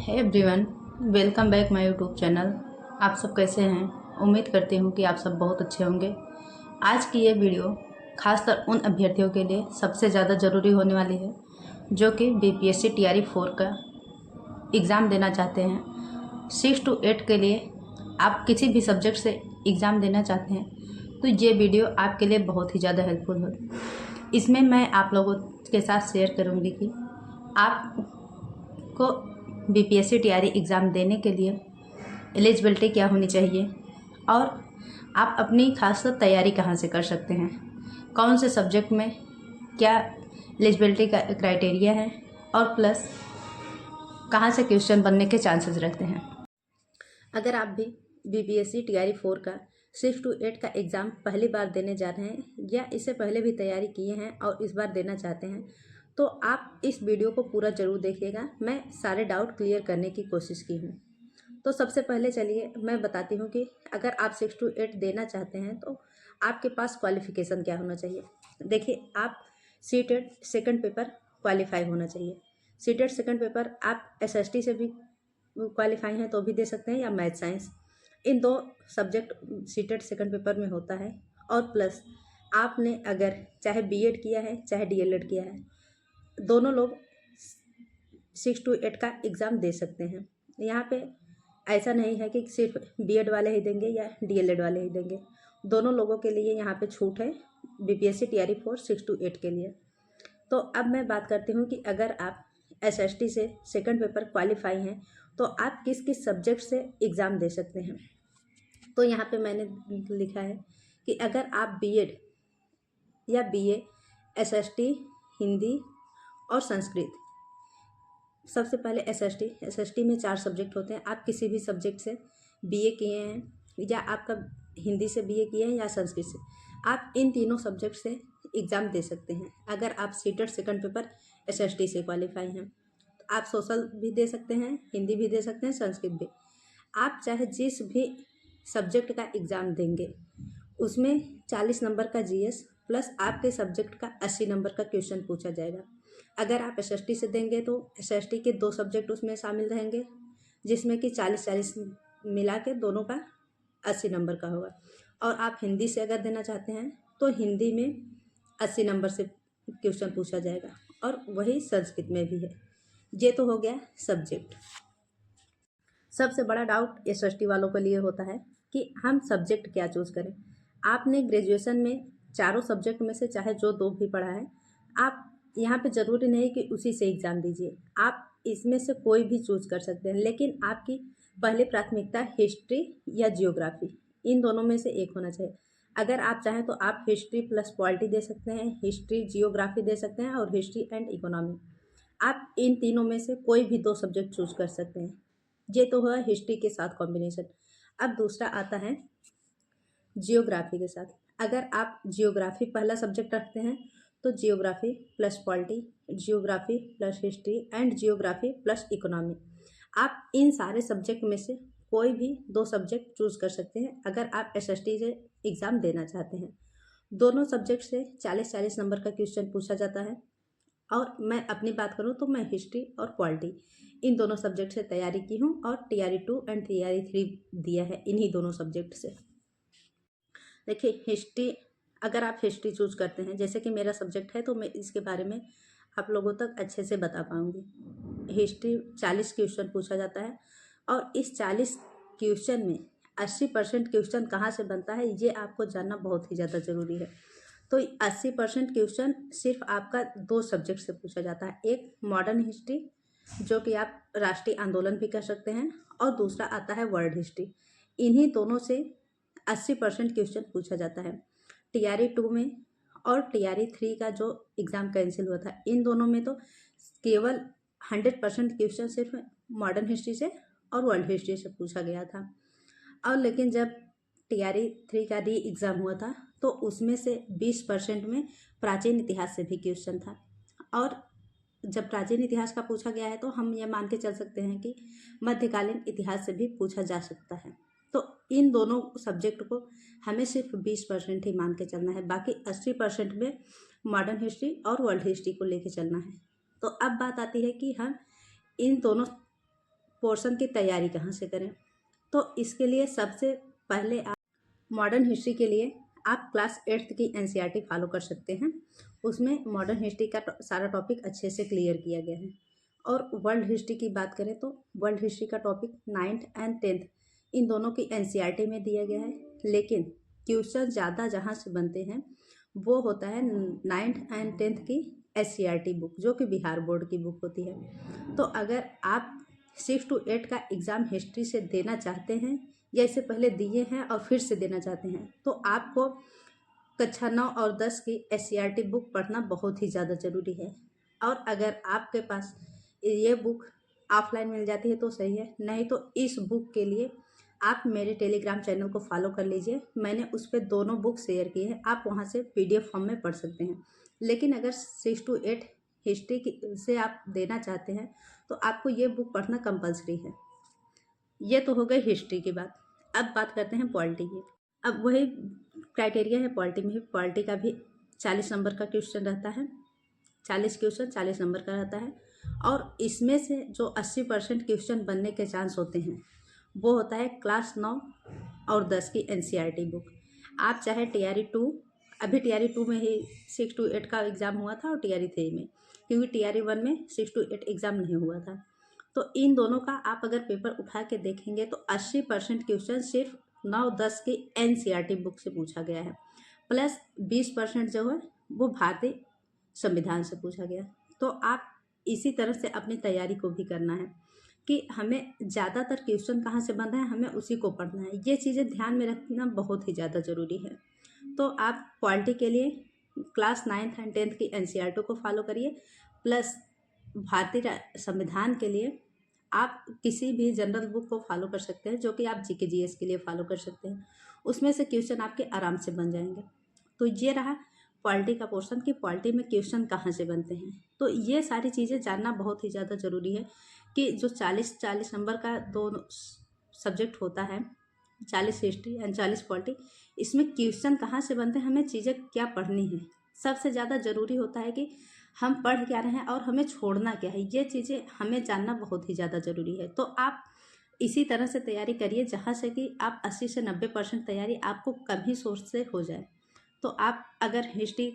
Hey everyone, welcome back my YouTube channel. आप सब कैसे हैं? उम्मीद करती हूँ कि आप सब बहुत अच्छे होंगे। आज की ये वीडियो खासकर उन अभ्यर्थियों के लिए सबसे ज़्यादा ज़रूरी होने वाली है जो कि बीपीएससी टीआरई 4 का एग्ज़ाम देना चाहते हैं। 6 to 8 के लिए आप किसी भी सब्जेक्ट से एग्ज़ाम देना चाहते हैं तो ये वीडियो आपके लिए बहुत ही ज़्यादा हेल्पफुल हो। इसमें मैं आप लोगों के साथ शेयर करूँगी कि आपको बीपीएससी टीआरई एग्ज़ाम देने के लिए एलिजिबिलिटी क्या होनी चाहिए और आप अपनी खासकर तैयारी कहाँ से कर सकते हैं, कौन से सब्जेक्ट में क्या एलिजिबिलिटी का क्राइटेरिया है और प्लस कहाँ से क्वेश्चन बनने के चांसेस रहते हैं। अगर आप भी बीपीएससी टीआरई 4 का 6 to 8 का एग्ज़ाम पहली बार देने जा रहे हैं या इससे पहले भी तैयारी किए हैं और इस बार देना चाहते हैं तो आप इस वीडियो को पूरा ज़रूर देखिएगा। मैं सारे डाउट क्लियर करने की कोशिश की हूँ। तो सबसे पहले चलिए मैं बताती हूँ कि अगर आप 6 to 8 देना चाहते हैं तो आपके पास क्वालिफ़िकेशन क्या होना चाहिए। देखिए, आप सीटेट सेकंड पेपर क्वालिफाई होना चाहिए। सीटेट सेकंड पेपर आप एसएसटी से भी क्वालिफाई हैं तो भी दे सकते हैं या मैथ साइंस, इन दो सब्जेक्ट सीटेट सेकंड पेपर में होता है। और प्लस आपने अगर चाहे बीएड किया है चाहे डीएलएड किया है, दोनों लोग 6 to 8 का एग्ज़ाम दे सकते हैं। यहाँ पे ऐसा नहीं है कि सिर्फ बीएड वाले ही देंगे या डीएलएड वाले ही देंगे, दोनों लोगों के लिए यहाँ पे छूट है बीपीएससी टीआरई 4 6 to 8 के लिए। तो अब मैं बात करती हूँ कि अगर आप एसएसटी से सेकंड पेपर क्वालिफाई हैं तो आप किस किस सब्जेक्ट से एग्ज़ाम दे सकते हैं। तो यहाँ पे मैंने लिखा है कि अगर आप बीएड या बीए, एसएसटी, हिंदी और संस्कृत, सबसे पहले एसएसटी में 4 सब्जेक्ट होते हैं। आप किसी भी सब्जेक्ट से बीए किए हैं या आपका हिंदी से बीए किए हैं या संस्कृत से, आप इन तीनों सब्जेक्ट से एग्ज़ाम दे सकते हैं। अगर आप सीटेट सेकंड पेपर एसएसटी से क्वालिफाई हैं, आप सोशल भी दे सकते हैं, हिंदी भी दे सकते हैं, संस्कृत भी। आप चाहे जिस भी सब्जेक्ट का एग्ज़ाम देंगे उसमें 40 नंबर का जीएस प्लस आपके सब्जेक्ट का 80 नंबर का क्वेश्चन पूछा जाएगा। अगर आप एसएसटी से देंगे तो एसएसटी के 2 सब्जेक्ट उसमें शामिल रहेंगे जिसमें कि 40-40 मिला के दोनों का 80 नंबर का होगा। और आप हिंदी से अगर देना चाहते हैं तो हिंदी में 80 नंबर से क्वेश्चन पूछा जाएगा और वही संस्कृत में भी है। ये तो हो गया सब्जेक्ट। सबसे बड़ा डाउट एसएसटी वालों के लिए होता है कि हम सब्जेक्ट क्या चूज़ करें। आपने ग्रेजुएशन में चारों सब्जेक्ट में से चाहे जो 2 भी पढ़ा है, आप यहाँ पे ज़रूरी नहीं कि उसी से एग्ज़ाम दीजिए, आप इसमें से कोई भी चूज़ कर सकते हैं, लेकिन आपकी पहली प्राथमिकता हिस्ट्री या जियोग्राफी, इन दोनों में से एक होना चाहिए। अगर आप चाहें तो आप हिस्ट्री प्लस पॉलिटी दे सकते हैं, हिस्ट्री जियोग्राफी दे सकते हैं और हिस्ट्री एंड इकोनॉमी। आप इन तीनों में से कोई भी 2 सब्जेक्ट चूज़ कर सकते हैं। ये तो हुआ हिस्ट्री के साथ कॉम्बिनेशन। अब दूसरा आता है जियोग्राफी के साथ। अगर आप जियोग्राफी पहला सब्जेक्ट रखते हैं तो geography plus polity, geography plus history and geography plus economy, आप इन सारे सब्जेक्ट में से कोई भी 2 सब्जेक्ट चूज़ कर सकते हैं अगर आप एसएसटी से एग्ज़ाम देना चाहते हैं। दोनों सब्जेक्ट से 40-40 नंबर का क्वेश्चन पूछा जाता है। और मैं अपनी बात करूँ तो मैं हिस्ट्री और पॉलिटी इन दोनों सब्जेक्ट से तैयारी की हूँ और टीआरई 2 एंड टीआरई 3 दिया है इन्हीं दोनों सब्जेक्ट से। देखिए, हिस्ट्री अगर आप हिस्ट्री चूज़ करते हैं, जैसे कि मेरा सब्जेक्ट है तो मैं इसके बारे में आप लोगों तक अच्छे से बता पाऊँगी। हिस्ट्री 40 क्वेश्चन पूछा जाता है और इस 40 क्वेश्चन में 80% क्वेश्चन कहाँ से बनता है ये आपको जानना बहुत ही ज़्यादा ज़रूरी है। तो 80% क्वेश्चन सिर्फ आपका 2 सब्जेक्ट से पूछा जाता है। एक मॉडर्न हिस्ट्री जो कि आप राष्ट्रीय आंदोलन भी कर सकते हैं और दूसरा आता है वर्ल्ड हिस्ट्री। इन्हीं दोनों से 80% क्वेश्चन पूछा जाता है। टीआरई 2 में और टीआरई 3 का जो एग्ज़ाम कैंसिल हुआ था, इन दोनों में तो केवल 100% क्वेश्चन सिर्फ मॉडर्न हिस्ट्री से और वर्ल्ड हिस्ट्री से पूछा गया था। और लेकिन जब टीआरई 3 का री एग्ज़ाम हुआ था तो उसमें से 20% में प्राचीन इतिहास से भी क्वेश्चन था। और जब प्राचीन इतिहास का पूछा गया है तो हम ये मान के चल सकते हैं कि मध्यकालीन इतिहास से भी पूछा जा सकता है। तो इन दोनों सब्जेक्ट को हमें सिर्फ 20% ही मान के चलना है, बाकी 80% में मॉडर्न हिस्ट्री और वर्ल्ड हिस्ट्री को लेके चलना है। तो अब बात आती है कि हम इन दोनों पोर्शन की तैयारी कहाँ से करें। तो इसके लिए सबसे पहले आप मॉडर्न हिस्ट्री के लिए आप क्लास 8th की एनसीईआरटी फॉलो कर सकते हैं। उसमें मॉडर्न हिस्ट्री का सारा टॉपिक अच्छे से क्लियर किया गया है। और वर्ल्ड हिस्ट्री की बात करें तो वर्ल्ड हिस्ट्री का टॉपिक 9th एंड 10th इन दोनों की एनसीईआरटी में दिया गया है। लेकिन क्वेश्चन ज़्यादा जहाँ से बनते हैं वो होता है 9th एंड 10th की एससीईआरटी बुक, जो कि बिहार बोर्ड की बुक होती है। तो अगर आप 6 to 8 का एग्ज़ाम हिस्ट्री से देना चाहते हैं या इससे पहले दिए हैं और फिर से देना चाहते हैं, तो आपको कक्षा 9 और 10 की एससीईआरटी बुक पढ़ना बहुत ही ज़्यादा ज़रूरी है। और अगर आपके पास ये बुक ऑफलाइन मिल जाती है तो सही है, नहीं तो इस बुक के लिए आप मेरे टेलीग्राम चैनल को फॉलो कर लीजिए। मैंने उस पर दोनों बुक शेयर की है, आप वहाँ से पीडीएफ फॉर्म में पढ़ सकते हैं। लेकिन अगर 6 to 8 हिस्ट्री की से आप देना चाहते हैं तो आपको ये बुक पढ़ना कंपलसरी है। ये तो हो गई हिस्ट्री की बात। अब बात करते हैं पॉलिटी की। अब वही क्राइटेरिया है पॉलिटी में भी। पॉलिटी का भी 40 नंबर का क्वेश्चन रहता है, 40 क्वेश्चन 40 नंबर का रहता है। और इसमें से जो 80% क्वेश्चन बनने के चांस होते हैं वो होता है क्लास 9 और 10 की एनसीईआरटी बुक। आप चाहे टीआरई 2, अभी टीआरई 2 में ही 6 to 8 का एग्ज़ाम हुआ था और टीआरई 3 में, क्योंकि टीआरई 1 में 6 to 8 एग्ज़ाम नहीं हुआ था। तो इन दोनों का आप अगर पेपर उठा के देखेंगे तो 80% क्वेश्चन सिर्फ 9-10 की एनसीईआरटी बुक से पूछा गया है, प्लस 20% जो है वो भारतीय संविधान से पूछा गया। तो आप इसी तरह से अपनी तैयारी को भी करना है कि हमें ज़्यादातर क्वेश्चन कहाँ से बन रहे हैं, हमें उसी को पढ़ना है। ये चीज़ें ध्यान में रखना बहुत ही ज़्यादा ज़रूरी है। तो आप पॉलिटी के लिए क्लास 9th एंड 10th की एनसीईआरटी को फॉलो करिए, प्लस भारतीय संविधान के लिए आप किसी भी जनरल बुक को फॉलो कर सकते हैं, जो कि आप जीके जीएस के लिए फॉलो कर सकते हैं। उसमें से क्वेश्चन आपके आराम से बन जाएंगे। तो ये रहा पॉलिटी का पोर्शन कि पॉलिटी में क्वेश्चन कहाँ से बनते हैं। तो ये सारी चीज़ें जानना बहुत ही ज़्यादा ज़रूरी है कि जो 40 नंबर का दो सब्जेक्ट होता है, 40 हिस्ट्री एंड 40 पॉलिटी, इसमें क्वेश्चन कहाँ से बनते हैं, हमें चीज़ें क्या पढ़नी है। सबसे ज़्यादा ज़रूरी होता है कि हम पढ़ क्या रहे हैं और हमें छोड़ना क्या है। ये चीज़ें हमें जानना बहुत ही ज़्यादा ज़रूरी है। तो आप इसी तरह से तैयारी करिए जहाँ से कि आप 80 से 90% तैयारी आपको कभी सोर्स से हो जाए। तो आप अगर हिस्ट्री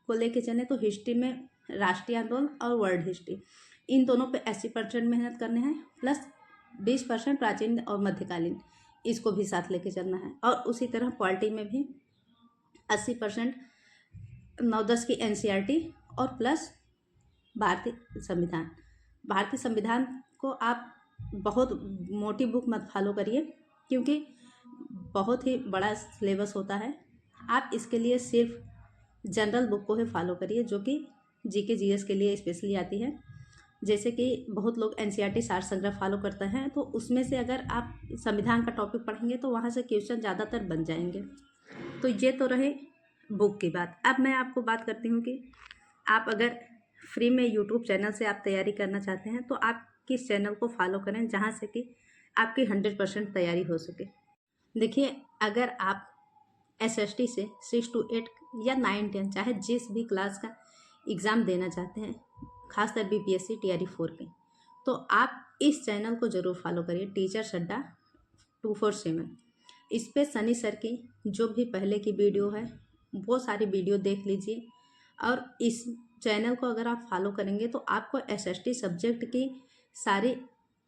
को लेके चलें तो हिस्ट्री में राष्ट्रीय आंदोलन और वर्ल्ड हिस्ट्री इन दोनों पे 80% मेहनत करने हैं, प्लस 20% प्राचीन और मध्यकालीन, इसको भी साथ लेके चलना है। और उसी तरह पॉलिटी में भी 80% 9-10 की एनसीईआरटी और प्लस भारतीय संविधान। भारतीय संविधान को आप बहुत मोटी बुक मत फॉलो करिए, क्योंकि बहुत ही बड़ा सिलेबस होता है। आप इसके लिए सिर्फ जनरल बुक को ही फॉलो करिए, जो कि जीके जीएस के लिए स्पेशली आती है। जैसे कि बहुत लोग एनसीईआरटी सार संग्रह फॉलो करते हैं, तो उसमें से अगर आप संविधान का टॉपिक पढ़ेंगे तो वहाँ से क्वेश्चन ज़्यादातर बन जाएंगे। तो ये तो रहे बुक की बात। अब मैं आपको बात करती हूँ कि आप अगर फ्री में यूट्यूब चैनल से आप तैयारी करना चाहते हैं तो आप किस चैनल को फॉलो करें जहाँ से कि आपकी 100% तैयारी हो सके। देखिए, अगर आप एसएसटी से 6 to 8 या 9-10 चाहे जिस भी क्लास का एग्ज़ाम देना चाहते हैं, खासकर बीपीएससी टीआरई 4 के, तो आप इस चैनल को ज़रूर फॉलो करिए, टीचर्स अड्डा 247। इस पे सनी सर की जो भी पहले की वीडियो है वो सारी वीडियो देख लीजिए। और इस चैनल को अगर आप फॉलो करेंगे तो आपको एसएसटी सब्जेक्ट की सारी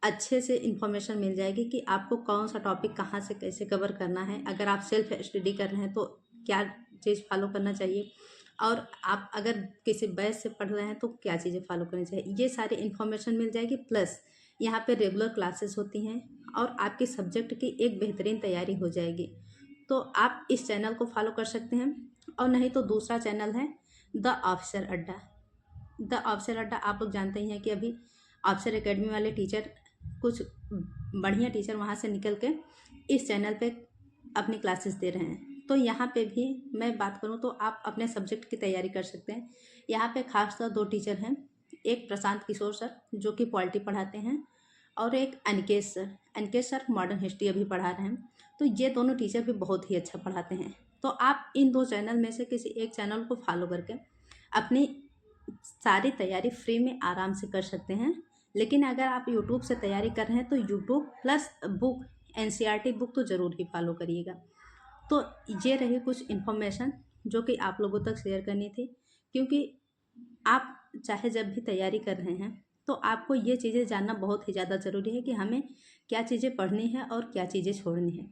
अच्छे से इन्फॉर्मेशन मिल जाएगी कि आपको कौन सा टॉपिक कहाँ से कैसे कवर करना है। अगर आप सेल्फ स्टडी कर रहे हैं तो क्या चीज़ फॉलो करना चाहिए, और आप अगर किसी बैच से पढ़ रहे हैं तो क्या चीज़ें फॉलो करनी चाहिए, ये सारी इन्फॉर्मेशन मिल जाएगी। प्लस यहाँ पे रेगुलर क्लासेस होती हैं और आपके सब्जेक्ट की एक बेहतरीन तैयारी हो जाएगी। तो आप इस चैनल को फॉलो कर सकते हैं। और नहीं तो दूसरा चैनल है द ऑफिसर अड्डा। द ऑफिसर अड्डा आप लोग जानते ही हैं कि अभी ऑफिसर एकेडमी वाले टीचर, कुछ बढ़िया टीचर वहाँ से निकल के इस चैनल पे अपनी क्लासेस दे रहे हैं। तो यहाँ पे भी मैं बात करूँ तो आप अपने सब्जेक्ट की तैयारी कर सकते हैं। यहाँ पे खासकर 2 टीचर हैं, एक प्रशांत किशोर सर जो कि पॉलिटी पढ़ाते हैं, और एक Aniket sir. Aniket sir modern history अभी पढ़ा रहे हैं। तो ये दोनों टीचर भी बहुत ही अच्छा पढ़ाते हैं। तो आप इन 2 चैनल में से किसी एक चैनल को फॉलो करके अपनी सारी तैयारी फ्री में आराम से कर सकते हैं। लेकिन अगर आप यूट्यूब से तैयारी कर रहे हैं तो YouTube plus book NCERT book तो ज़रूर ही फॉलो करिएगा। तो ये रही कुछ इन्फॉर्मेशन जो कि आप लोगों तक शेयर करनी थी, क्योंकि आप चाहे जब भी तैयारी कर रहे हैं तो आपको ये चीज़ें जानना बहुत ही ज़्यादा ज़रूरी है कि हमें क्या चीज़ें पढ़नी है और क्या चीज़ें छोड़नी है।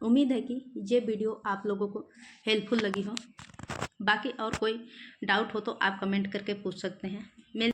उम्मीद है कि ये वीडियो आप लोगों को हेल्पफुल लगी हो। बाकी और कोई डाउट हो तो आप कमेंट करके पूछ सकते हैं।